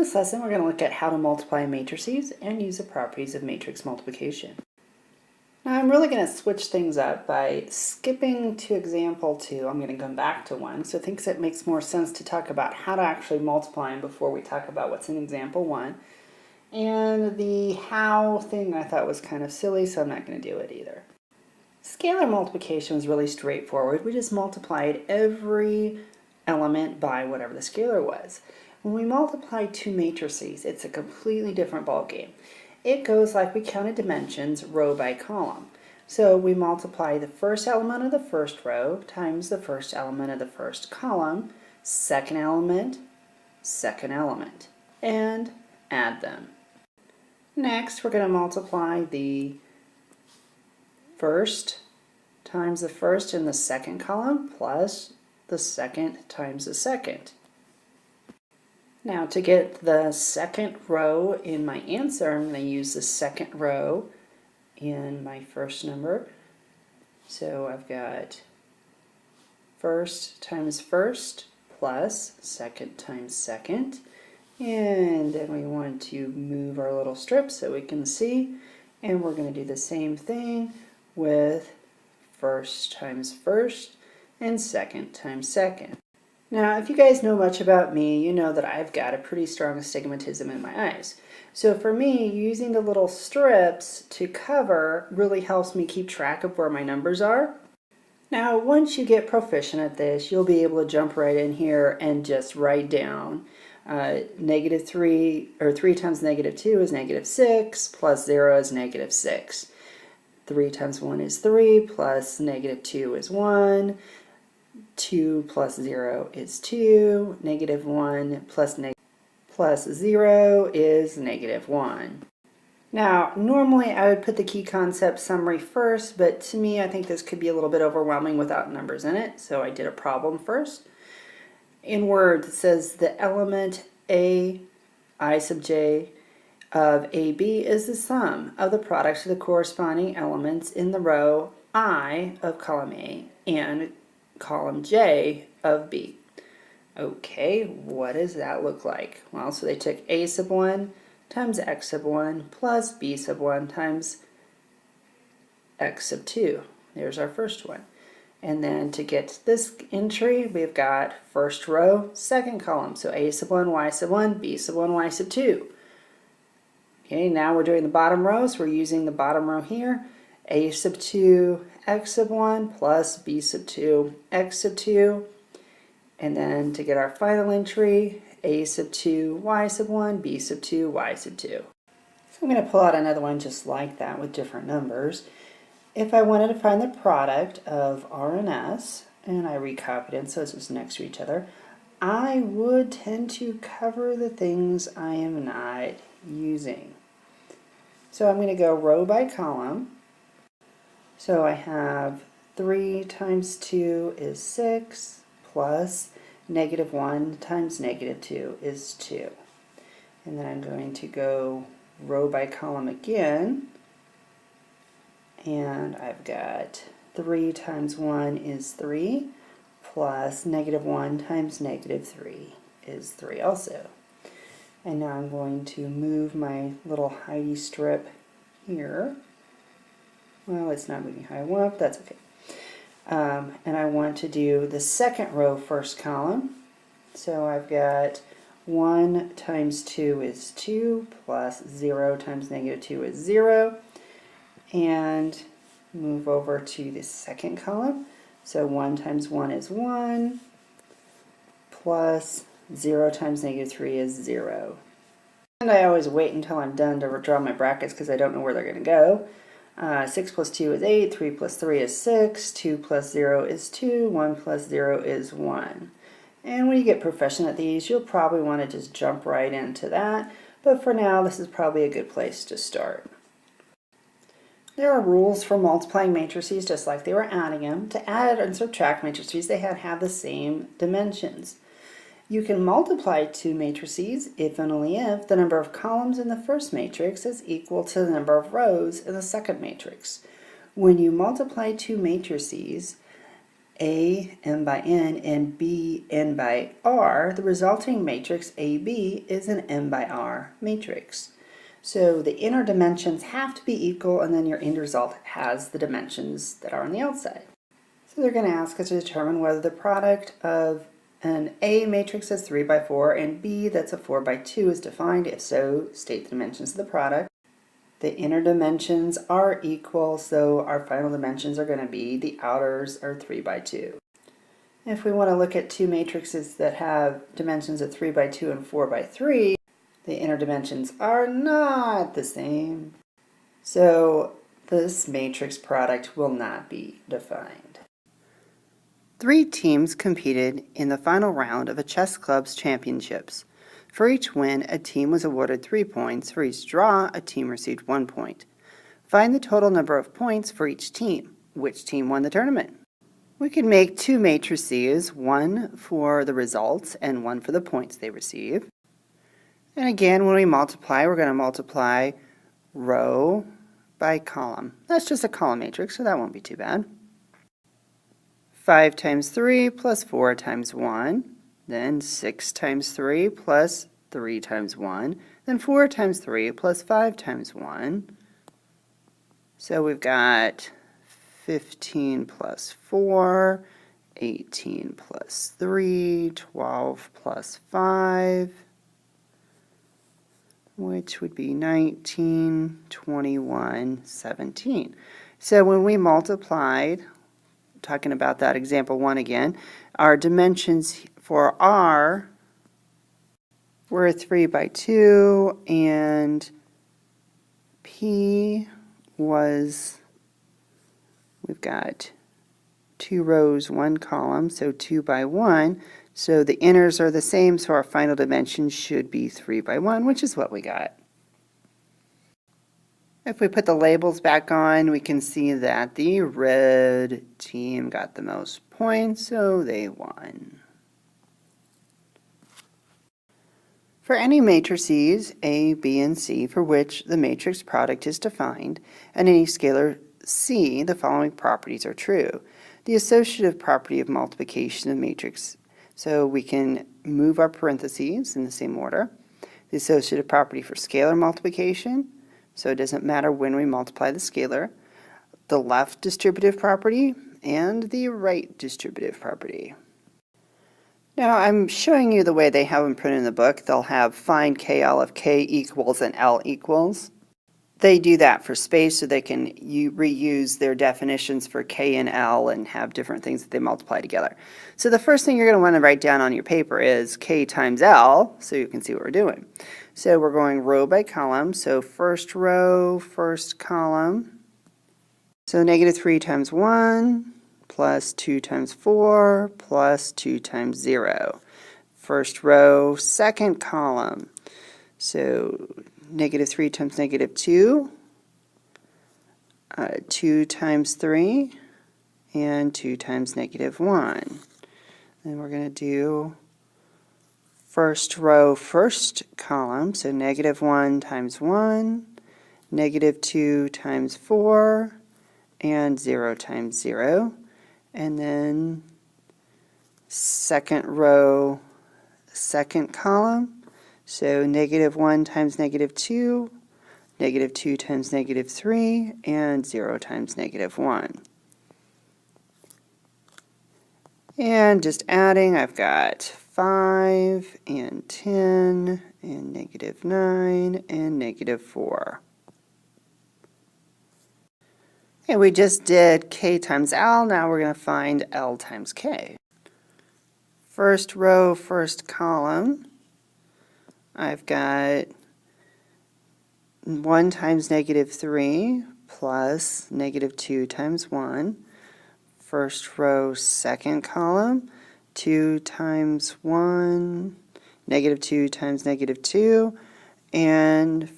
this lesson, we're going to look at how to multiply matrices and use the properties of matrix multiplication. Now I'm really going to switch things up by skipping to example 2. I'm going to come back to 1. So I think it makes more sense to talk about how to actually multiply them before we talk about what's in example 1. And the how thing I thought was kind of silly, so I'm not going to do it either. Scalar multiplication was really straightforward. We just multiplied every element by whatever the scalar was. When we multiply two matrices, it's a completely different ballgame. It goes like we counted dimensions row by column. So we multiply the first element of the first row times the first element of the first column, second element, and add them. Next, we're going to multiply the first times the first in the second column plus the second times the second. Now to get the second row in my answer, I'm going to use the second row in my first number. So I've got first times first plus second times second. And then we want to move our little strip so we can see. And we're going to do the same thing with first times first and second times second. Now, if you guys know much about me, you know that I've got a pretty strong astigmatism in my eyes. So for me, using the little strips to cover really helps me keep track of where my numbers are. Now, once you get proficient at this, you'll be able to jump right in here and just write down negative 3, or 3 times negative 2 is negative 6, plus 0 is negative 6. 3 times 1 is 3, plus negative 2 is 1. 2 plus 0 is 2, negative 1 plus 0 is negative 1. Now, normally I would put the key concept summary first, but to me I think this could be a little bit overwhelming without numbers in it, so I did a problem first. In words, it says the element a, I sub j, of AB is the sum of the products of the corresponding elements in the row I of column A and column J of B. Okay, what does that look like? Well, so they took A sub 1 times X sub 1 plus B sub 1 times X sub 2. There's our first one. And then to get this entry, we've got first row, second column. So A sub 1, Y sub 1, B sub 1, Y sub 2. Okay, now we're doing the bottom row, so we're using the bottom row here. A sub 2, X sub 1 plus B sub 2, X sub 2. And then to get our final entry, A sub 2, Y sub 1, B sub 2, Y sub 2. So I'm going to pull out another one just like that with different numbers. If I wanted to find the product of R and S, and I recopied it so it's just next to each other, I would tend to cover the things I am not using. So I'm going to go row by column. So I have 3 times 2 is 6 plus negative 1 times negative 2 is 2. And then I'm going to go row by column again. And I've got 3 times 1 is 3 plus negative 1 times negative 3 is 3 also. And now I'm going to move my little Heidi strip here. Well, it's not moving high enough, that's okay. And I want to do the second row first column. So I've got 1 times 2 is 2 plus 0 times negative 2 is 0. And move over to the second column. So 1 times 1 is 1 plus 0 times negative 3 is 0. And I always wait until I'm done to draw my brackets because I don't know where they're going to go. 6 plus 2 is 8, 3 plus 3 is 6, 2 plus 0 is 2, 1 plus 0 is 1. And when you get proficient at these, you'll probably want to just jump right into that. But for now, this is probably a good place to start. There are rules for multiplying matrices just like they were adding them. To add and subtract matrices, they have the same dimensions. You can multiply two matrices if and only if the number of columns in the first matrix is equal to the number of rows in the second matrix. When you multiply two matrices, A n by n and B n by r, the resulting matrix AB is an n by r matrix. So the inner dimensions have to be equal, and then your end result has the dimensions that are on the outside. So they're going to ask us to determine whether the product of an A matrix that's 3 by 4 and B that's a 4 by 2 is defined. If so, state the dimensions of the product. The inner dimensions are equal, so our final dimensions are going to be the outers are 3 by 2. If we want to look at two matrices that have dimensions of 3 by 2 and 4 by 3, the inner dimensions are not the same. So this matrix product will not be defined. 3 teams competed in the final round of a chess club's championships. For each win, a team was awarded 3 points. For each draw, a team received 1 point. Find the total number of points for each team. Which team won the tournament? We can make 2 matrices, one for the results and one for the points they receive. And again, when we multiply, we're going to multiply row by column. That's just a column matrix, so that won't be too bad. 5 times 3 plus 4 times 1, then 6 times 3 plus 3 times 1, then 4 times 3 plus 5 times 1. So we've got 15 plus 4, 18 plus 3, 12 plus 5, which would be 19, 21, 17. So when we multiplied, talking about that example 1 again, our dimensions for R were 3 by 2, and P was, we've got 2 rows, 1 column, so 2 by 1. So the inners are the same, so our final dimension should be 3 by 1, which is what we got. If we put the labels back on, we can see that the red team got the most points, so they won. For any matrices A, B, and C for which the matrix product is defined, and any scalar C, the following properties are true. The associative property of multiplication of matrix, so we can move our parentheses in the same order. The associative property for scalar multiplication, so it doesn't matter when we multiply the scalar. The left distributive property and the right distributive property. Now I'm showing you the way they have them printed in the book. They'll have find KL if K equals and L equals. They do that for space so they can reuse their definitions for K and L and have different things that they multiply together. So the first thing you're going to want to write down on your paper is K times L, so you can see what we're doing. So we're going row by column, so first row, first column. So negative 3 times 1 plus 2 times 4 plus 2 times 0. First row, second column. So negative 3 times negative 2, 2 times 3, and 2 times negative 1. Then we're going to do first row, first column, so negative 1 times 1, negative 2 times 4, and 0 times 0. And then second row, second column, so negative 1 times negative 2, negative 2 times negative 3, and 0 times negative 1. And just adding, I've got 5 and 10 and negative 9 and negative 4. Okay, we just did K times L. Now we're going to find L times K. First row, first column, I've got 1 times negative 3 plus negative 2 times 1. First row, second column, 2 times 1, negative 2 times negative 2, and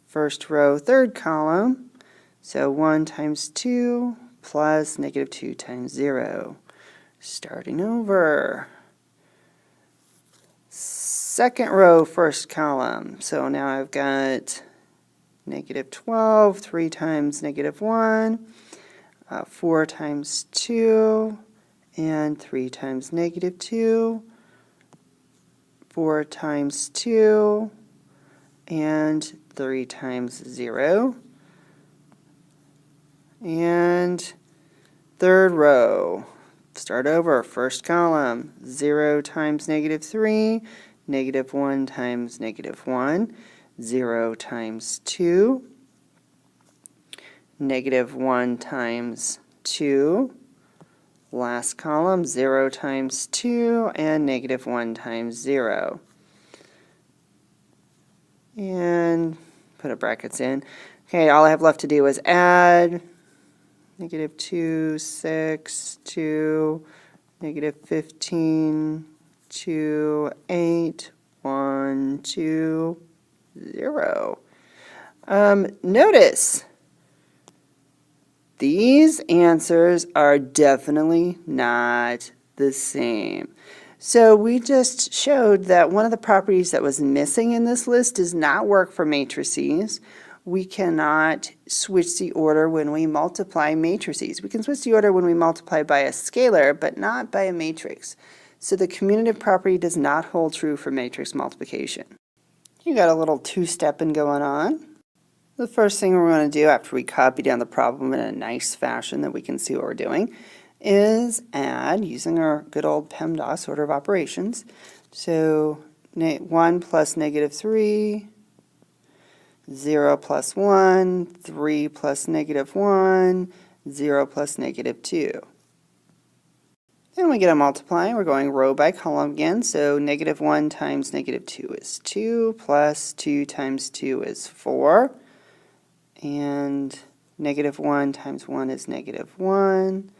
first row, third column, so 1 times 2 plus negative 2 times 0. Starting over. Second row, first column, so now I've got negative 12, 3 times negative 1, 4 times 2, and 3 times negative 2, 4 times 2, and 3 times 0. And third row, start over, first column, 0 times negative 3, negative 1 times negative 1, 0 times 2, negative 1 times 2, last column, 0 times 2, and negative 1 times 0. And put a brackets in. Okay, all I have left to do is add negative 2, 6, 2, negative 15, 2, 8, 1, 2, 0. Notice these answers are definitely not the same. So we just showed that one of the properties that was missing in this list does not work for matrices. We cannot switch the order when we multiply matrices. We can switch the order when we multiply by a scalar, but not by a matrix. So the commutative property does not hold true for matrix multiplication. You got a little two-stepping going on. The first thing we're going to do after we copy down the problem in a nice fashion that we can see what we're doing is add using our good old PEMDAS order of operations. So 1 plus negative 3, 0 plus 1, 3 plus negative 1, 0 plus negative 2. Then we get a multiplying. We're going row by column again. So negative 1 times negative 2 is 2, plus 2 times 2 is 4. And negative 1 times 1 is negative 1.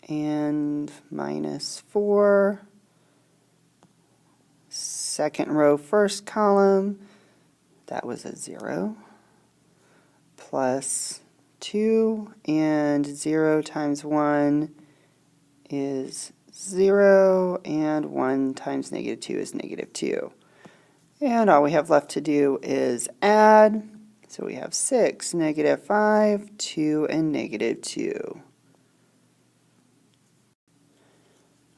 And minus 4. Second row, first column, that was a 0. Plus 2, and 0 times 1 is 0, and 1 times negative 2 is negative 2. And all we have left to do is add. So we have 6, negative 5, 2, and negative 2.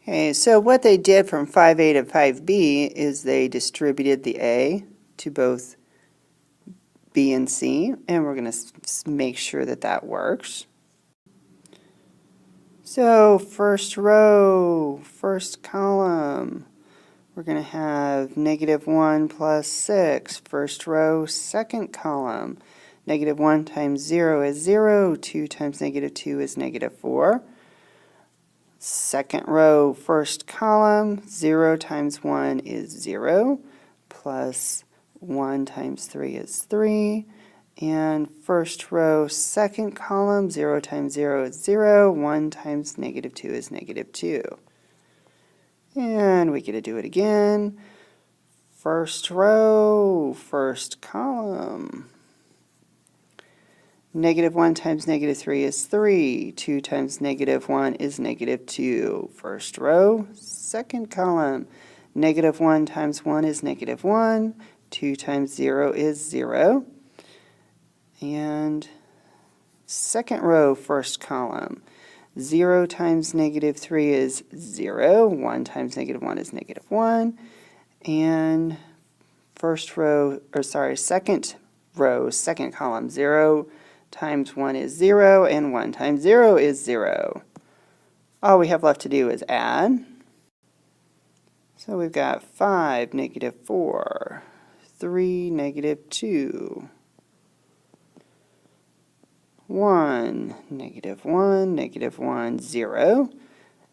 Okay, so what they did from 5a to 5b is they distributed the a to both b and c, and we're going to make sure that that works. So first row, first column, we're going to have negative 1 plus 6. First row, second column. Negative 1 times 0 is 0. 2 times negative 2 is negative 4. Second row, first column, 0 times 1 is 0, plus 1 times 3 is 3. And first row, second column, 0 times 0 is 0, 1 times negative 2 is negative 2. And we get to do it again. First row, first column. Negative 1 times negative 3 is 3. 2 times negative 1 is negative 2. First row, second column. Negative 1 times 1 is negative 1. 2 times 0 is 0. And second row, first column. 0 times negative 3 is 0. 1 times negative 1 is negative 1. And first row, or sorry, second row, second column, 0 times 1 is 0, and 1 times 0 is 0. All we have left to do is add. So we've got 5, negative 4, 3, negative 2, 1, negative 1, negative 1, 0.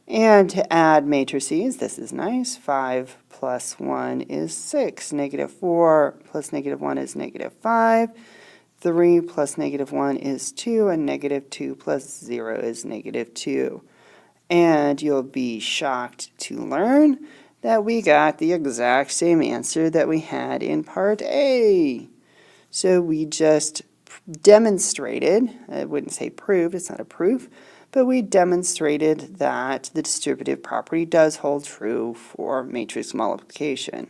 And to add matrices, this is nice. 5 plus 1 is 6. Negative 4 plus negative 1 is negative 5. 3 plus negative 1 is 2, and negative 2 plus 0 is negative 2. And you'll be shocked to learn that we got the exact same answer that we had in part A. So we just demonstrated, I wouldn't say proved, it's not a proof, but we demonstrated that the distributive property does hold true for matrix multiplication.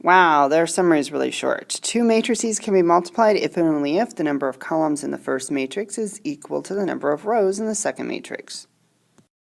Wow, their summary is really short. Two matrices can be multiplied if and only if the number of columns in the first matrix is equal to the number of rows in the second matrix.